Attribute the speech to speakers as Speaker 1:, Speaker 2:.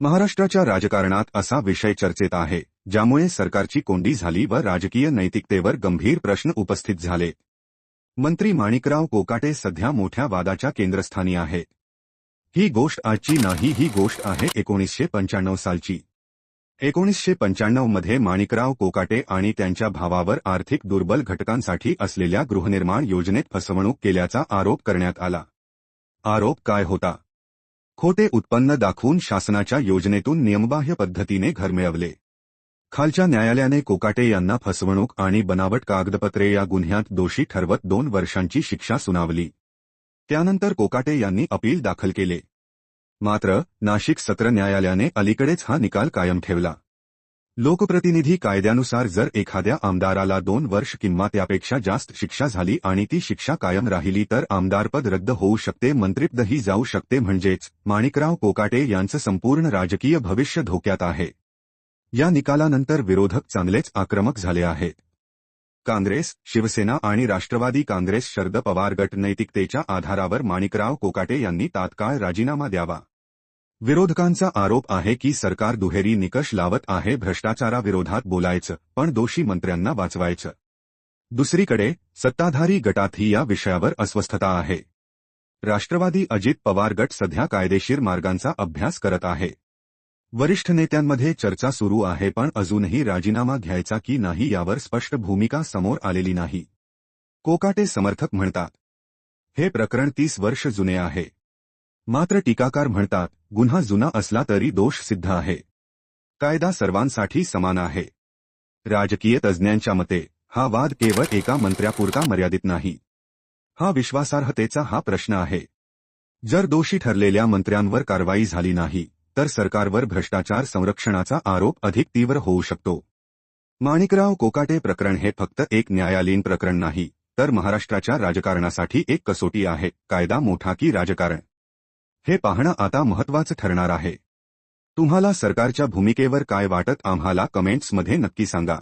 Speaker 1: महाराष्ट्राच्या राजकारणात असा विषय चर्चेत आहे ज्यामुळे सरकारची कोंडी झाली व राजकीय नैतिकतेवर गंभीर प्रश्न उपस्थित झाले। मंत्री माणिकराव कोकाटे सध्या मोठ्या वादाच्या केंद्रस्थानी आहेत। ही गोष्ट आजची नाही, ही गोष्ट आहे 1995 सालची। 1995 मध्ये माणिकराव कोकाटे आणि त्यांच्या भावावर आर्थिक दुर्बल घटकांसाठी असलेल्या गृहनिर्माण योजनेत फसवणूक केल्याचा आरोप करण्यात आला। आरोप काय होता? खोटे उत्पन्न दाखवून शासनाच्या योजनेतून नियमबाह्य पद्धतीने घर मिळवले। खालच्या न्यायालयाने कोकाटे यांना फसवणूक आणि बनावट कागदपत्रे या गुन्ह्यात दोषी ठरवत 2 वर्षांची शिक्षा सुनावली। त्यानंतर कोकाटे यांनी अपील दाखल केले। मात्र नाशिक सत्र न्यायालयाने अलीकडेच हा निकाल कायम ठेवला। लोकप्रतिनिधी कायद्यानुसार जर एखाद्या आमदाराला 2 वर्ष किंवा त्यापेक्षा जास्त शिक्षा झाली आणि ती शिक्षा कायम राहिली तर आमदारपद रद्द होऊ शकते, मंत्रिपदही जाऊ शकते। म्हणजेच माणिकराव कोकाटे यांचं संपूर्ण राजकीय भविष्य धोक्यात आहे। या निकालानंतर विरोधक चांगलेच आक्रमक झाले आहेत। काँग्रेस, शिवसेना आणि राष्ट्रवादी काँग्रेस शरद पवार गट नैतिकतेच्या आधारावर माणिकराव कोकाटे यांनी तात्काळ राजीनामा द्यावा। विरोधकांचा आरोप आहे की सरकार दुहेरी निकष लावत आहे, भ्रष्टाचाराविरोधात बोलायचं पण दोषी मंत्र्यांना वाचवायचं। दुसरीकडे सत्ताधारी गटातही या विषयावर अस्वस्थता आहे। राष्ट्रवादी अजित पवार गट सध्या कायदेशीर मार्गांचा अभ्यास करत आहे। वरिष्ठ नेत्यांमध्ये चर्चा सुरू आहे पण अजूनही राजीनामा घ्यायचा की नाही यावर स्पष्ट भूमिका समोर आलेली नाही। कोकाटे समर्थक म्हणतात, हे प्रकरण 30 वर्ष जुने आहे। मात्र टीकाकार म्हणतात, गुन्हा जुना असला तरी दोष सिद्ध आहे। कायदा सर्वांसाठी समान आहे। राजकीय तज्ज्ञांच्या मते हा वाद केवळ एका मंत्र्यापुरता मर्यादित नाही। हा विश्वासार्हतेचा हा प्रश्न आहे। जर दोषी ठरलेल्या मंत्र्यांवर कारवाई झाली नाही तर सरकारवर भ्रष्टाचार संरक्षणाचा आरोप अधिक तीव्र होऊ शकतो। माणिकराव कोकाटे प्रकरण हे फक्त एक न्यायालयीन प्रकरण नाही तर महाराष्ट्राच्या राजकारणासाठी एक कसोटी आहे। कायदा मोठा की राजकारण, हे पाहणं आता महत्त्वाचं ठरणार आहे। तुम्हाला सरकारच्या भूमिकेवर काय वाटत आम्हाला कमेंट्समध्ये नक्की सांगा।